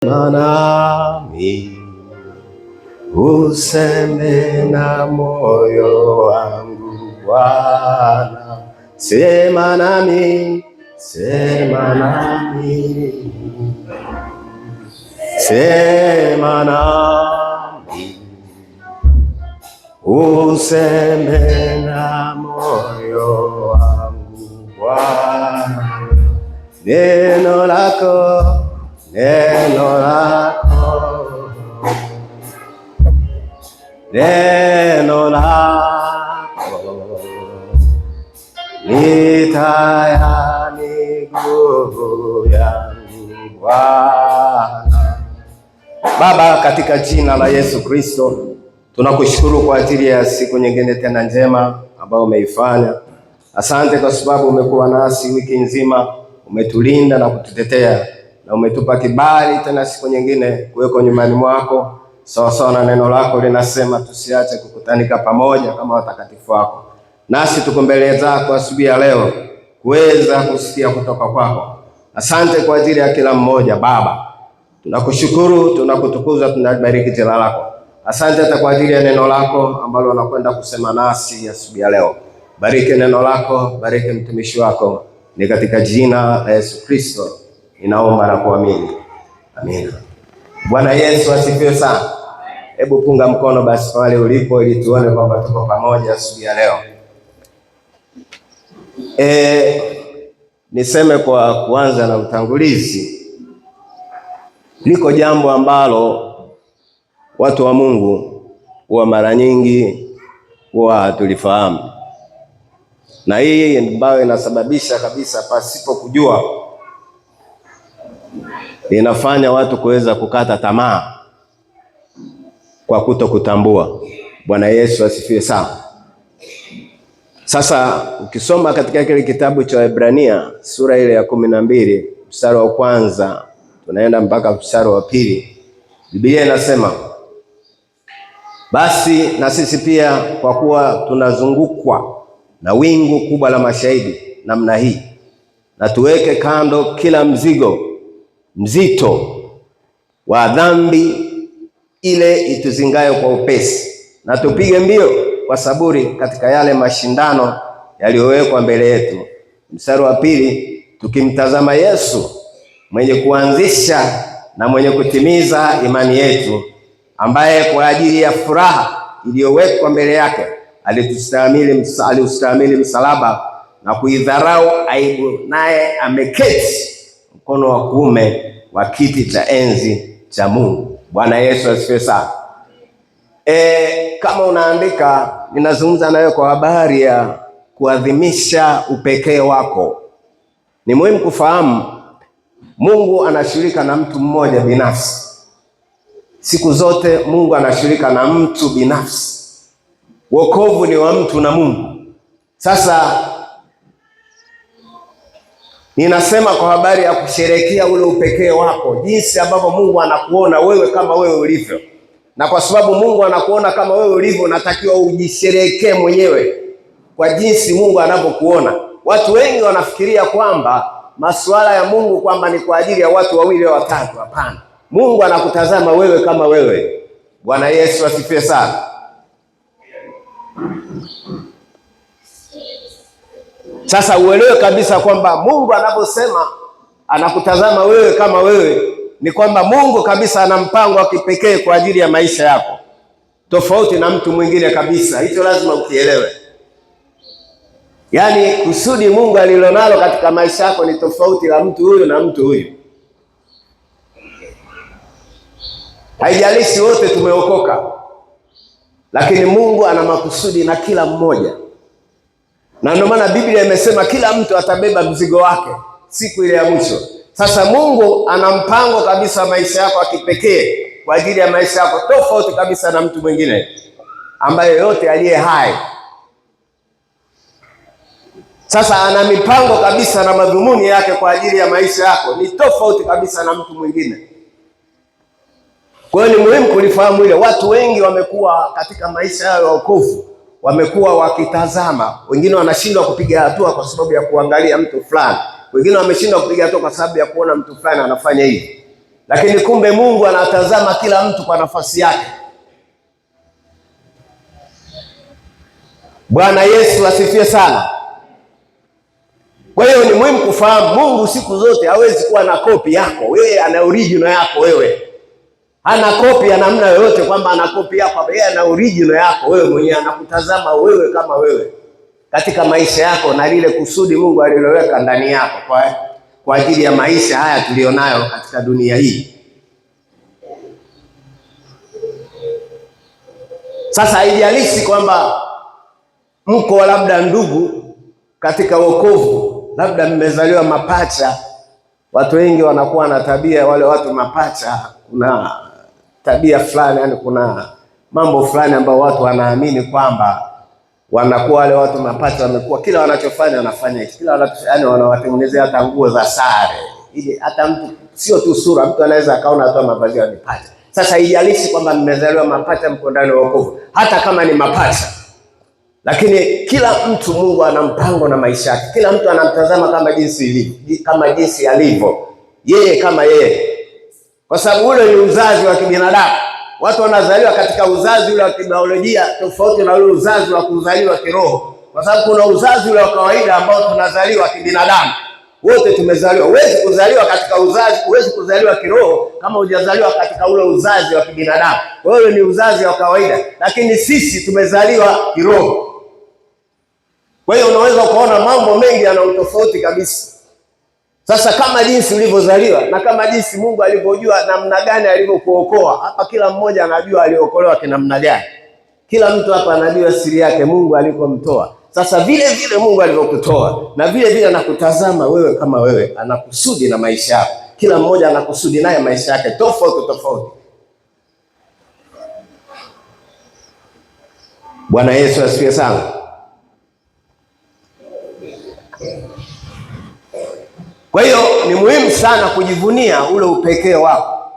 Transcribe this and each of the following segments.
Nami useme na moyo wangu Bwana, sema nami, sema nami, sema nami, useme na moyo wangu Bwana, neno lako, neno lako, neno lako ni taa ya miguu yangu Bwana. Baba, katika jina la Yesu Kristo, tunakushukuru kwa ajili ya siku nyingine tena njema ambayo umeifanya. Asante kwa sababu umekuwa nasi wiki nzima, umetulinda na kututetea, na umetupa kibali tena siku nyingine kuweko nyumbani mwako. Sawa na neno lako linasema tusiache kukutanika pamoja kama watakatifu wako. Nasi tuko mbele zako asubuhi ya leo kuweza kusikia kutoka kwako. Asante kwa ajili ya kila mmoja Baba. Tunakushukuru, tunakutukuza, tunabariki jina lako. Asante hata kwa ajili ya neno lako ambalo unakwenda kusema nasi asubuhi ya leo. Bariki neno lako, bariki mtumishi wako. Ni katika jina la Yesu Kristo ninaomba na kuamini. Amina. Bwana Yesu asifiwe sana. Hebu punga mkono basi pale ulipo ili tuone kwamba tuko pamoja asubuhi ya leo. Niseme kwa kuanza na utangulizi, liko jambo ambalo watu wa Mungu huwa mara nyingi huwa tulifahamu, na hii ambayo inasababisha kabisa pasipo kujua, inafanya watu kuweza kukata tamaa kwa kutokutambua. Bwana Yesu asifiwe sana. Sasa ukisoma katika kile kitabu cha Waebrania sura ile ya 12 mstari wa kwanza tunaenda mpaka mstari wa pili, Biblia inasema, basi na sisi pia kwa kuwa tunazungukwa na wingu kubwa la mashahidi namna hii, na tuweke kando kila mzigo mzito wa dhambi ile ituzingayo kwa upesi, na tupige mbio kwa saburi katika yale mashindano yaliyowekwa mbele yetu. Mstari wa pili, tukimtazama Yesu mwenye kuanzisha na mwenye kutimiza imani yetu, ambaye kwa ajili ya furaha iliyowekwa mbele yake aliustahimili msalaba na kuidharau aibu, naye ameketi mkono wa kuume wa kiti cha enzi cha Mungu. Bwana Yesu asifiwe sana. Kama unaandika, ninazungumza nawe kwa habari ya kuadhimisha upekee wako. Ni muhimu kufahamu Mungu anashirika na mtu mmoja binafsi. Siku zote Mungu anashirika na mtu binafsi. Wokovu ni wa mtu na Mungu. Sasa ninasema kwa habari ya kusherehekea ule upekee wako, jinsi ambavyo Mungu anakuona wewe kama wewe ulivyo. Na kwa sababu Mungu anakuona kama wewe ulivyo, unatakiwa ujisherehekee mwenyewe kwa jinsi Mungu anavyokuona. Watu wengi wanafikiria kwamba masuala ya Mungu kwamba ni kwa ajili ya watu wawili au watatu. Hapana. Mungu anakutazama wewe kama wewe. Bwana Yesu asifiwe sana. Sasa uelewe kabisa kwamba Mungu anaposema anakutazama wewe kama wewe, ni kwamba Mungu kabisa ana mpango wa kipekee kwa ajili ya maisha yako, tofauti na mtu mwingine kabisa. Hicho lazima ukielewe. Yaani kusudi Mungu alilonalo katika maisha yako ni tofauti la mtu huyu na mtu huyu. Haijalishi wote tumeokoka, lakini Mungu ana makusudi na kila mmoja. Na ndio maana Biblia imesema kila mtu atabeba mzigo wake siku ile ya mwisho. Sasa Mungu ana mpango kabisa maisha yako ya kipekee kwa ajili ya maisha yako, tofauti kabisa na mtu mwingine ambaye yote aliye hai. Sasa ana mipango kabisa na madhumuni yake kwa ajili ya maisha yako, ni tofauti kabisa na mtu mwingine. Kwa hiyo ni muhimu kulifahamu ile. Watu wengi wamekuwa katika maisha yao ya wokovu, wamekuwa wakitazama. Wengine wanashindwa kupiga hatua kwa sababu ya kuangalia mtu fulani. Wengine wameshindwa kupiga hatua kwa sababu ya kuona mtu fulani anafanya hivi. lakini kumbe Mungu anatazama kila mtu kwa nafasi yake. Bwana Yesu asifiwe sana. Kwa hiyo ni muhimu kufahamu Mungu siku zote hawezi kuwa na kopi yako. Wewe ana original yako wewe. Hana kopi ya namna yoyote kwamba ana kopi yako. Yeye ana original yako wewe mwenyewe, anakutazama wewe kama wewe katika maisha yako na lile kusudi Mungu aliloweka ndani yako kwa ajili ya maisha haya tulionayo katika dunia hii. Sasa haijalishi kwamba mko labda ndugu katika wokovu, labda mmezaliwa mapacha. Watu wengi wanakuwa na tabia, wale watu mapacha, kuna tabia fulani, yani kuna mambo fulani ambao watu wanaamini kwamba wanakuwa wale watu mapacha wamekuwa kila wanachofanya wanafanya hivi, kila wanachofanya wanawatengenezea hata nguo za sare, ili hata mtu sio tu sura, mtu anaweza akaona hata mavazi ya mapacha. Sasa haijalishi kwamba mmezaliwa mapacha, mko ndani ya wokovu, hata kama ni mapacha, lakini kila mtu Mungu ana mpango na maisha yake. Kila mtu anamtazama kama jinsi alivyo yeye, kama yeye, kwa sababu ule ni uzazi wa kibinadamu. Watu wanazaliwa katika uzazi ule wa kibiolojia tofauti na ule uzazi wa kuzaliwa kiroho, kwa sababu kuna uzazi ule wa kawaida ambao tunazaliwa kibinadamu. Wote tumezaliwa. Huwezi kuzaliwa katika uzazi, huwezi kuzaliwa kiroho kama hujazaliwa katika ule uzazi wa kibinadamu. Wewe ni uzazi wa kawaida, lakini sisi tumezaliwa kiroho. Kwa hiyo unaweza kuona mambo mengi yana utofauti kabisa. Sasa kama jinsi ulivyozaliwa na kama jinsi Mungu alivyojua namna gani alivyokuokoa, hapa kila mmoja anajua aliokolewa kinamna gani. Kila mtu hapa anajua siri yake Mungu alikomtoa. Sasa vile vile Mungu alivyokutoa na vile vile anakutazama wewe kama wewe, anakusudi na maisha yako. Kila mmoja anakusudi naye maisha yake tofauti. Bwana Yesu asifiwe sana. Kwa hiyo ni muhimu sana kujivunia ule upekee wako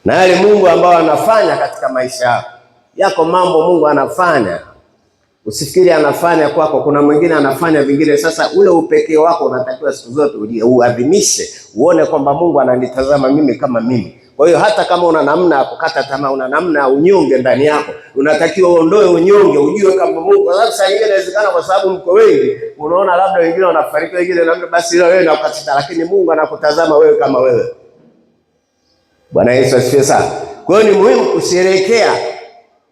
na yale Mungu ambao anafanya katika maisha yako. Mambo Mungu anafanya, usifikiri anafanya kwako, kuna mwingine anafanya vingine. Sasa ule upekee wako unatakiwa siku zote uadhimishe, uone kwamba Mungu ananitazama mimi kama mimi. Kwa hiyo hata kama una namna ya kukata tamaa, una namna ya unyonge ndani yako, unatakiwa uondoe unyonge, ujue kama Mungu. Kwa sababu saa nyingine inawezekana kwa sababu mko wengi, unaona labda wengine wanafariki, wengine labda basi ile wewe na ukatita, lakini Mungu anakutazama wewe kama wewe. Bwana Yesu asifiwe sana. Kwa hiyo ni muhimu kusherehekea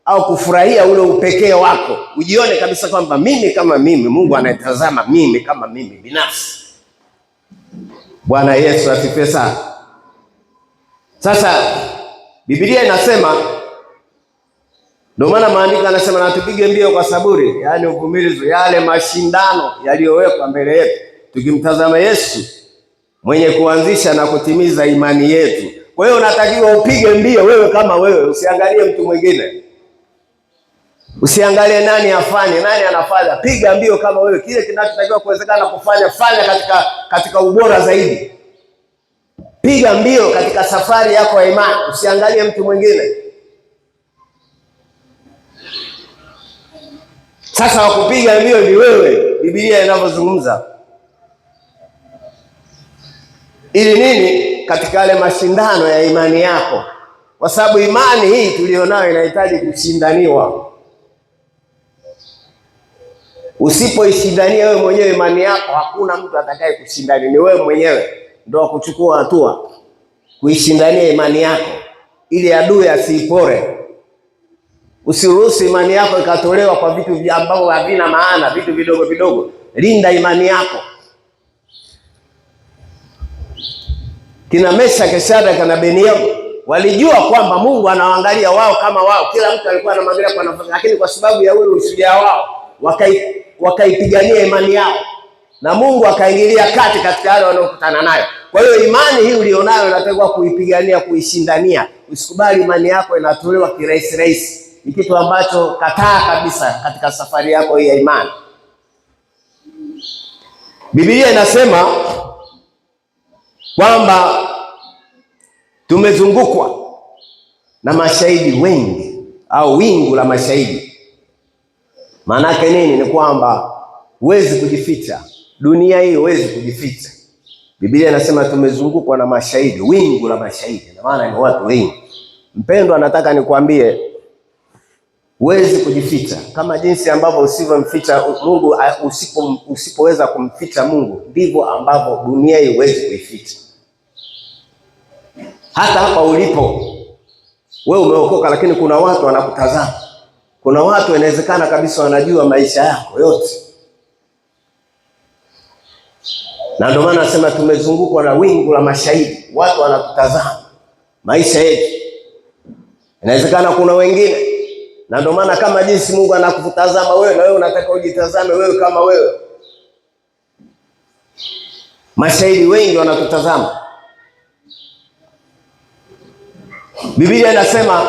au kufurahia ule upekee wako. Ujione kabisa kwamba mimi kama mimi, Mungu anatazama mimi kama mimi binafsi. Bwana Yesu asifiwe sana. Sasa Biblia inasema, ndio maana maandiko yanasema na tupige mbio kwa saburi, yaani uvumilivu, yale mashindano yaliyowekwa mbele yetu, tukimtazama Yesu mwenye kuanzisha na kutimiza imani yetu. Kwa hiyo unatakiwa upige mbio wewe kama wewe, usiangalie mtu mwingine. Usiangalie nani afanye, nani anafanya. Piga mbio kama wewe. Kile kinachotakiwa kuwezekana kufanya, fanya katika ubora zaidi. Piga mbio katika safari yako ya imani, usiangalie mtu mwingine. Sasa wakupiga mbio ni wewe, Biblia inavyozungumza. Ili nini? Katika yale mashindano ya imani yako. Kwa sababu imani hii tulionayo inahitaji kushindaniwa. Usipoishindania wewe mwenyewe imani yako, hakuna mtu atakaye kushindania. Ni wewe mwenyewe ndio kuchukua hatua kuishindania imani yako ili adui asiipore. Usiruhusu imani yako ikatolewa kwa vitu ambavyo havina maana, vitu vidogo vidogo. Linda imani yako. Kina Meshaki, Shadraka na Abednego walijua kwamba Mungu anawaangalia wao kama wao. Kila mtu alikuwa anamwangalia kwa nafasi, lakini kwa sababu ya ule ushujaa wao wakaipigania imani yao, na Mungu akaingilia kati katika wale wanaokutana nayo. Kwa hiyo imani hii ulionayo unatakiwa kuipigania, kuishindania. Usikubali imani yako inatolewa kirahisi. Ni kitu ambacho kataa kabisa katika safari yako hii ya imani. Biblia inasema kwamba tumezungukwa na mashahidi wengi au wingu la mashahidi. Maana yake nini? Ni kwamba huwezi kujificha. Dunia hii huwezi kujificha. Biblia inasema tumezungukwa na mashahidi, wingu la mashahidi, na maana ni watu wengi. Mpendwa, nataka nikwambie huwezi kujificha. Kama jinsi ambavyo usivyomficha Mungu, usipoweza kumficha Mungu, ndivyo ambavyo dunia haiwezi kuificha. Hata hapa ulipo wewe umeokoka, lakini kuna watu wanakutazama. Kuna watu inawezekana kabisa wanajua maisha yako yote. Na ndio maana nasema tumezungukwa na wingu la mashahidi. Watu wanakutazama maisha yetu. Inawezekana kuna wengine. Na ndio maana kama jinsi Mungu anakutazama wewe, na wewe unataka ujitazame wewe kama wewe. Mashahidi wengi wanakutazama. Biblia inasema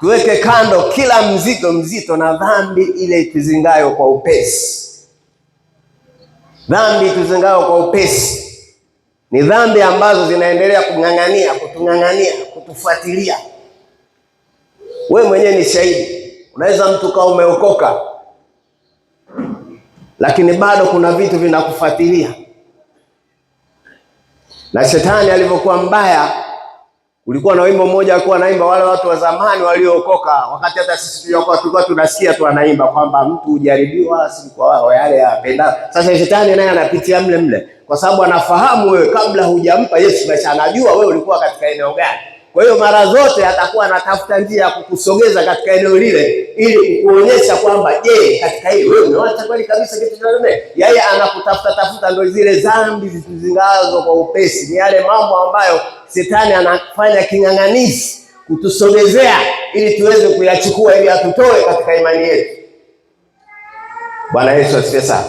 tuweke kando kila mzigo mzito na dhambi ile tuzingayo kwa upesi. Dhambi tuzingayo kwa upesi ni dhambi ambazo zinaendelea kutung'ang'ania, kutufuatilia. Wewe mwenyewe ni shahidi. Unaweza mtu kama umeokoka, lakini bado kuna vitu vinakufuatilia. Na shetani alivyokuwa mbaya, ulikuwa na wimbo mmoja alikuwa anaimba wale watu wa zamani waliookoka, wakati hata sisi tulikuwa tunasikia tu anaimba kwamba mtu hujaribiwa si kwa wao yale yapenda. Sasa shetani naye anapitia mle kwa sababu anafahamu wewe kabla hujampa Yesu maisha, anajua wewe ulikuwa katika eneo gani. Kwa hiyo mara zote atakuwa anatafuta njia ya kukusogeza katika eneo lile ili kukuonyesha kwamba je, katika hili wewe unawacha kweli kabisa kitu kingine. Yeye anakutafuta ndio zile dhambi zizingazo kwa upesi. Ni yale mambo ambayo Shetani anafanya king'ang'anizi kutusogezea ili tuweze kuyachukua ili atutoe katika imani yetu. Bwana Yesu asifiwe sana.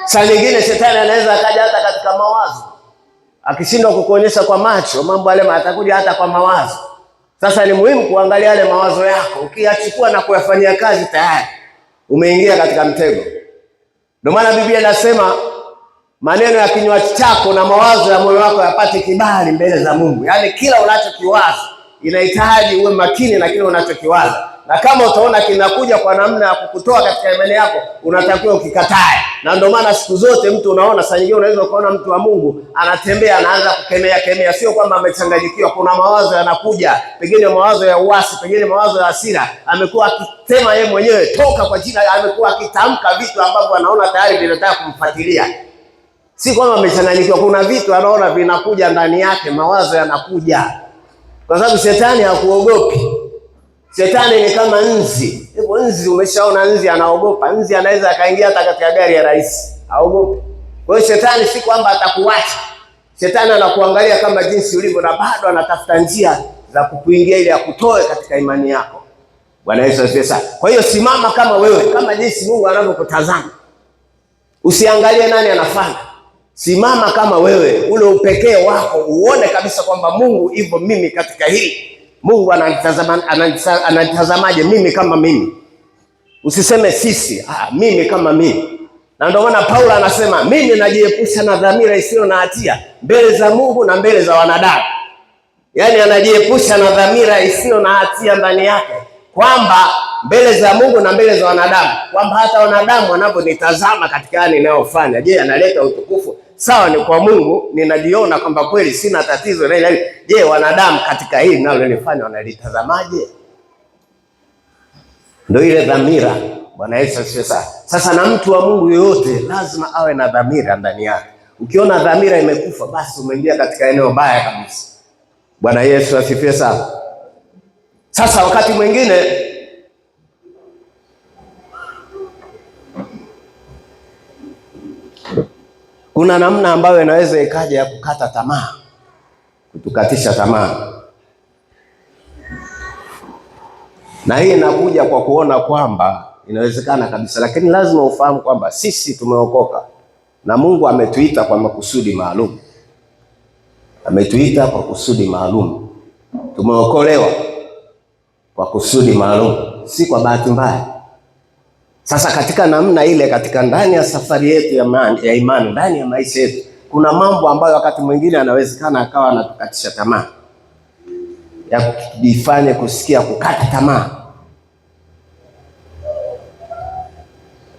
Saa nyingine Shetani anaweza akaja hata katika mawazo. Akishindwa kukuonyesha kwa macho mambo yale, atakuja hata kwa mawazo. Sasa ni muhimu kuangalia yale mawazo yako. Ukiyachukua na kuyafanyia kazi, tayari umeingia katika mtego. Ndio maana Biblia inasema maneno ya kinywa chako na mawazo ya moyo wako yapate kibali mbele za Mungu. Yaani kila unachokiwaza inahitaji uwe makini na kile unachokiwaza. Na kama utaona kinakuja kwa namna ya kukutoa katika imani yako, unatakiwa ukikatae. Na ndio maana siku zote mtu unaona, saa nyingine unaweza kuona mtu wa Mungu anatembea anaanza kukemea, sio kwamba amechanganyikiwa. Kuna mawazo yanakuja, pengine mawazo ya uasi, pengine mawazo ya hasira. Amekuwa akisema yeye mwenyewe toka kwa jina, amekuwa akitamka vitu ambavyo anaona tayari vinataka kumfuatilia. Si kwamba amechanganyikiwa, kuna vitu anaona vinakuja ndani yake, mawazo yanakuja. Kwa sababu shetani hakuogopi. Shetani ni kama nzi. Hivyo nzi, umeshaona nzi anaogopa. Nzi anaweza akaingia hata katika gari ya rais, haogopi. Kwa hiyo shetani si kwamba atakuacha. Shetani anakuangalia kama jinsi ulivyo na bado anatafuta njia za kukuingia ili akutoe katika imani yako. Bwana Yesu asifiwe sana. Kwa hiyo simama kama wewe, kama jinsi Mungu anavyokutazama. Usiangalie nani anafanya. Simama kama wewe, ule upekee wako uone kabisa kwamba Mungu hivyo mimi katika hili. Mungu ananitazamaje mimi kama mimi. Usiseme sisi, mimi kama mimi. Na ndio maana Paulo anasema mimi najiepusha na dhamira isiyo na hatia mbele za Mungu na mbele za wanadamu. Yaani anajiepusha na dhamira isiyo na hatia ndani yake, kwamba mbele za Mungu na mbele za wanadamu, kwamba hata wanadamu wanaponitazama katika hali ninayofanya, je, analeta utukufu? Sawa, ni kwa Mungu, ninajiona kwamba kweli sina tatizo na ile. Je, wanadamu katika hili nalo nilifanya wanalitazamaje? Ndio ile dhamira. Bwana Yesu asifiwe sana. Sasa na mtu wa Mungu yoyote lazima awe na dhamira ndani yake. Ukiona dhamira imekufa, basi umeingia katika eneo baya kabisa. Bwana Yesu asifiwe sana. Sasa wakati mwingine kuna namna ambayo inaweza ikaja ya kukata tamaa, kutukatisha tamaa. Na hii inakuja kwa kuona kwamba inawezekana kabisa, lakini lazima ufahamu kwamba sisi tumeokoka na Mungu ametuita kwa makusudi maalum. Ametuita kwa kusudi maalum. Tumeokolewa kwa kusudi maalum, si kwa bahati mbaya. Sasa katika namna ile, katika ndani ya safari yetu ya imani, ndani ya maisha yetu, kuna mambo ambayo wakati mwingine anawezekana akawa anatukatisha tamaa, ya kujifanya kusikia kukata tamaa.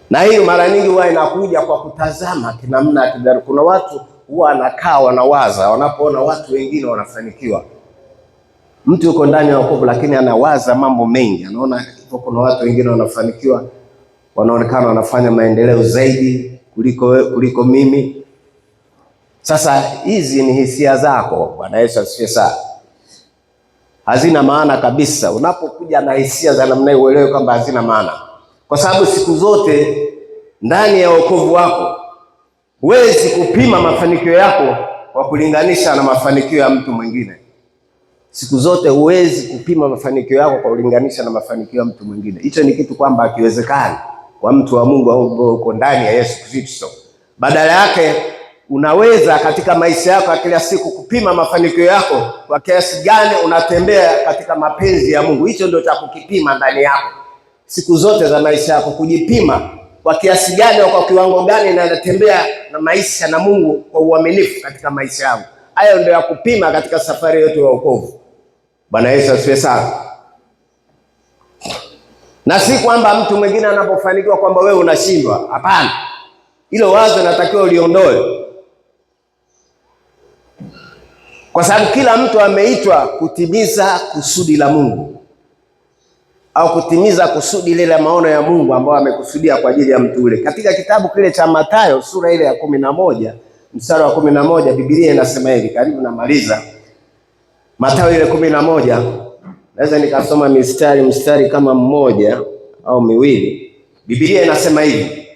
Na hiyo mara nyingi huwa inakuja kwa kutazama kinamna. Kuna watu huwa anakaa wanawaza, wanapoona watu wengine wanafanikiwa. Mtu yuko ndani ya wokovu lakini anawaza mambo mengi, anaona kuna watu wengine wanafanikiwa, wanaonekana wanafanya maendeleo zaidi kuliko mimi. Sasa hizi ni hisia zako. Bwana Yesu asifiwe sana. Hazina maana kabisa. Unapokuja na hisia za namna hiyo, uelewe kwamba hazina maana, kwa sababu siku zote ndani ya wokovu wako huwezi kupima mafanikio yako kwa kulinganisha na mafanikio ya mtu mwingine. Siku zote huwezi kupima mafanikio yako kwa kulinganisha na mafanikio ya mtu mwingine. Hicho ni kitu kwamba hakiwezekani kwa mtu wa Mungu au uko ndani ya Yesu Kristo. Badala yake unaweza katika maisha yako ya kila siku kupima mafanikio yako kwa kiasi gani unatembea katika mapenzi ya Mungu. Hicho ndio cha kukipima ndani yako siku zote za maisha yako, kujipima kwa kiasi gani au kwa kiwango gani natembea na maisha na Mungu kwa uaminifu katika maisha yangu. Hayo ndio ya kupima katika safari yetu ya wokovu. Bwana Yesu asifiwe sana. Na si kwamba mtu mwingine anapofanikiwa kwamba wewe unashindwa. Hapana. Hilo wazo natakiwa uliondoe. Kwa sababu kila mtu ameitwa kutimiza kusudi la Mungu, au kutimiza kusudi lile la maono ya Mungu ambao amekusudia kwa ajili ya mtu ule. Katika kitabu kile cha Mathayo sura ile ya 11 mstari wa 11, Biblia inasema hivi, karibu namaliza. Mathayo ile 11, naweza nikasoma mstari kama mmoja au miwili. Biblia inasema hivi: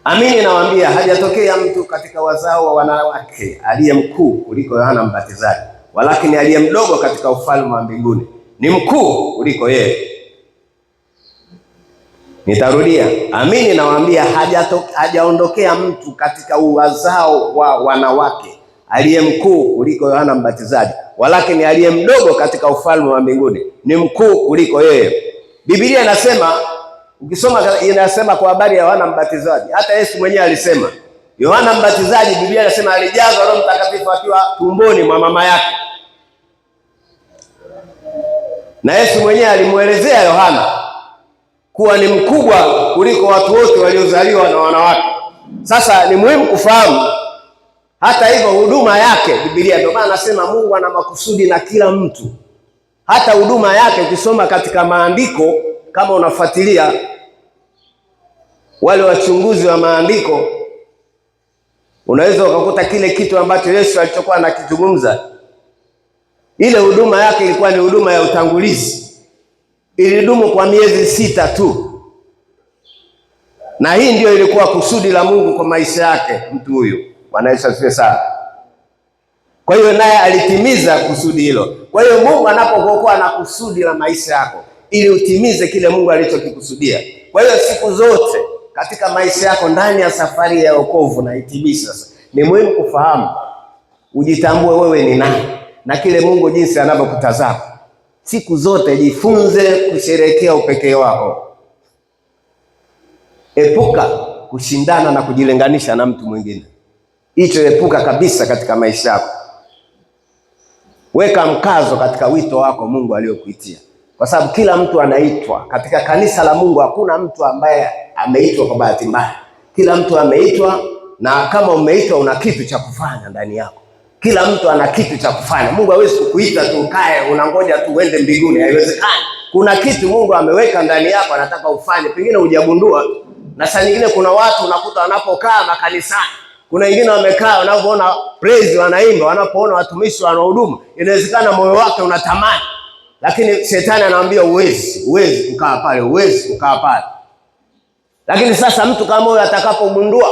Amini nawaambia, hajatokea mtu katika wazao wa wanawake aliye mkuu kuliko Yohana Mbatizaji, walakini aliye mdogo katika ufalme wa mbinguni ni mkuu kuliko yeye. Nitarudia, amini nawaambia, hajaondokea mtu katika wazao wa wanawake aliye mkuu kuliko Yohana Mbatizaji, walakini aliye mdogo katika ufalme wa mbinguni ni mkuu kuliko yeye. Biblia inasema, ukisoma inasema kwa habari ya Yohana Mbatizaji, hata Yesu mwenyewe alisema. Yohana Mbatizaji, Biblia inasema alijazwa Roho Mtakatifu akiwa tumboni mwa mama yake. Na Yesu mwenyewe alimuelezea Yohana kuwa ni mkubwa kuliko watu wote waliozaliwa na wanawake. Sasa ni muhimu kufahamu hata hivyo huduma yake. Biblia ndio maana nasema Mungu ana makusudi na kila mtu. Hata huduma yake ukisoma katika maandiko, kama unafuatilia wale wachunguzi wa maandiko, unaweza ukakuta kile kitu ambacho Yesu alichokuwa anakizungumza. Ile huduma yake ilikuwa ni huduma ya utangulizi. Ilidumu kwa miezi 6 tu. Na hii ndio ilikuwa kusudi la Mungu kwa maisha yake mtu huyu. Bwana Yesu asifiwe sana. Kwa hiyo naye alitimiza kusudi hilo. Kwa hiyo Mungu anapokuwa na kusudi la maisha yako, ili utimize kile Mungu alichokikusudia. Kwa hiyo siku zote katika maisha yako ndani ya safari ya wokovu na hitimisho, sasa ni muhimu kufahamu, ujitambue wewe ni nani na kile Mungu jinsi anavyokutazama. Siku zote jifunze kusherehekea upekee wako. Epuka kushindana na kujilinganisha na mtu mwingine. Hicho epuka kabisa katika maisha yako. Weka mkazo katika wito wako Mungu aliyokuitia. Kwa sababu kila mtu anaitwa. Katika kanisa la Mungu hakuna mtu ambaye ameitwa kwa bahati mbaya. Kila mtu ameitwa, na kama umeitwa una kitu cha kufanya ndani yako. Kila mtu ana kitu cha kufanya. Mungu hawezi kukuita tu ukae unangoja tu uende mbinguni, haiwezekani. Kuna kitu Mungu ameweka ndani yako anataka ufanye, pengine hujagundua. Na saa nyingine kuna watu unakuta wanapokaa makanisani, kuna wengine wamekaa wanapoona praise wanaimba, wanapoona watumishi wanahudumu, inawezekana moyo wake unatamani, lakini shetani anamwambia huwezi kukaa pale, huwezi kukaa pale. Lakini sasa mtu kama huyo atakapogundua,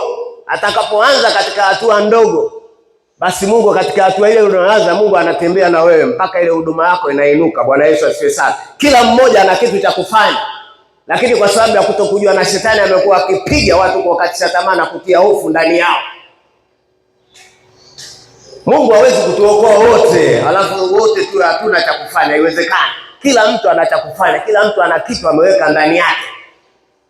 atakapoanza katika hatua ndogo, basi Mungu katika hatua ile unaanza, Mungu anatembea na wewe mpaka ile huduma yako inainuka. Bwana Yesu asifiwe sana. Kila mmoja ana kitu cha kufanya, lakini kwa sababu ya kutokujua, na shetani amekuwa akipiga watu kwa kukatisha tamaa na kutia hofu ndani yao. Mungu hawezi kutuokoa wote, alafu wote tu hatuna cha kufanya, haiwezekani. Kila mtu ana cha kufanya, kila mtu ana kitu ameweka ndani yake.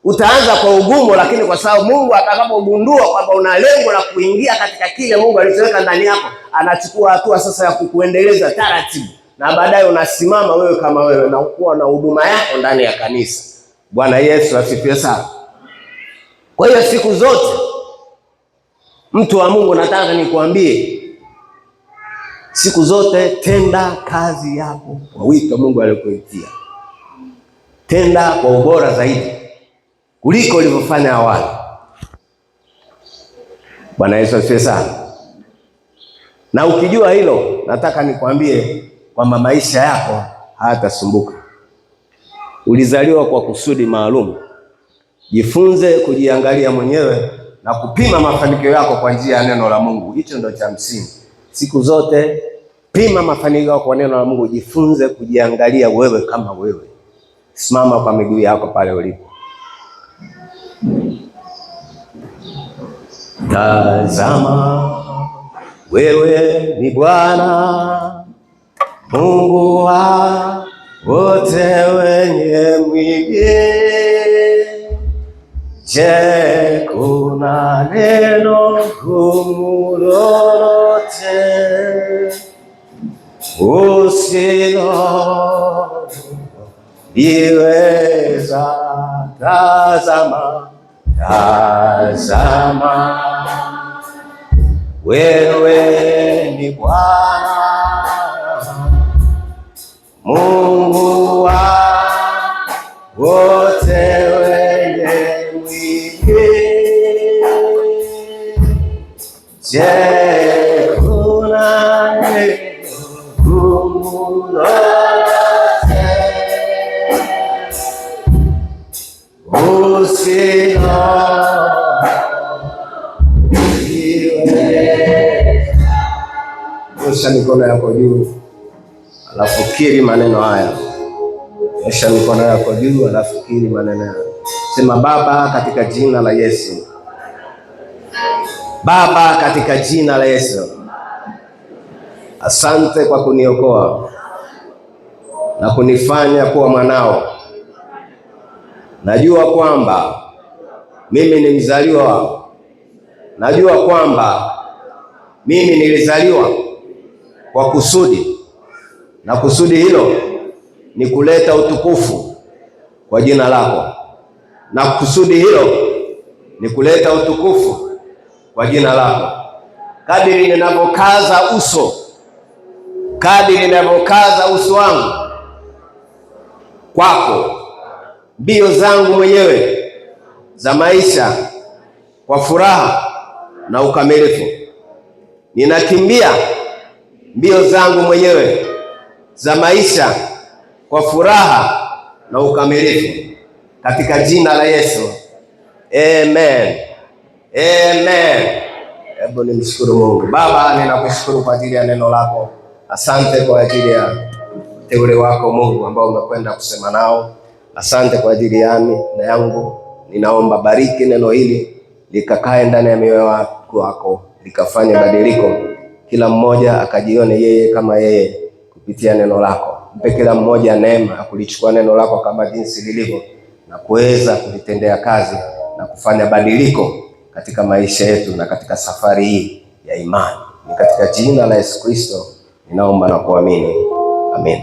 Utaanza kwa ugumu, lakini kwa sababu Mungu atakapogundua kwamba una lengo la kuingia katika kile Mungu alichoweka ndani yako, anachukua hatua sasa ya kukuendeleza taratibu, na baadaye unasimama wewe kama wewe na kuwa na huduma yako ndani ya kanisa. Bwana Yesu asifiwe sana. Kwa hiyo siku zote, mtu wa Mungu, nataka nikuambie, siku zote tenda kazi yako kwa wito Mungu alikuitia. Tenda kwa ubora zaidi kuliko ulivyofanya awali. Bwana Yesu asifiwe sana. Na ukijua hilo, nataka nikwambie kwamba maisha yako hayatasumbuka. Ulizaliwa kwa kusudi maalum. Jifunze kujiangalia mwenyewe na kupima mafanikio yako kwa njia ya neno la Mungu. Hicho ndio cha msingi. Siku zote pima mafanikio yako kwa neno la Mungu. Jifunze kujiangalia wewe kama wewe. Simama kwa miguu yako pale ulipo. Tazama, wewe ni Bwana Mungu wa wote wenye mwili. Je, kuna neno gumu lolote usiloliweza? Tazama, tazama, wewe ni Bwana Mungu wa wote wenye mwili. Je, kuna neno gumu lolote usiloliweza? Nyosha mikono yako juu, alafu kiri maneno haya. Nyosha mikono yako juu, alafu kiri maneno haya. Sema: Baba, katika jina la Yesu. Baba, katika jina la Yesu, asante kwa kuniokoa na kunifanya kuwa mwanao. Najua kwamba mimi ni mzaliwa wako. Najua kwamba mimi nilizaliwa kwa kusudi, na kusudi hilo ni kuleta utukufu kwa jina lako, na kusudi hilo ni kuleta utukufu kwa jina lako. Kadiri ninavyokaza uso wangu kwako, mbio zangu mwenyewe za maisha kwa furaha na ukamilifu, ninakimbia mbio zangu mwenyewe za maisha kwa furaha na ukamilifu, katika jina la Yesu. Amen. Amen. Hebu nimshukuru Mungu. Baba, ninakushukuru kwa ajili ya neno lako. Asante kwa ajili ya teule wako Mungu ambao umekwenda kusema nao. Asante kwa ajili yangu. Ninaomba bariki neno hili likakae ndani ya mioyo wako, likafanye badiliko. Kila mmoja akajione yeye kama yeye kupitia neno lako. Mpe kila mmoja neema ya kulichukua neno lako kama jinsi lilivyo na kuweza kulitendea kazi na kufanya badiliko katika maisha yetu na katika safari hii ya imani. Ni katika jina la Yesu Kristo ninaomba na kuamini. Amen.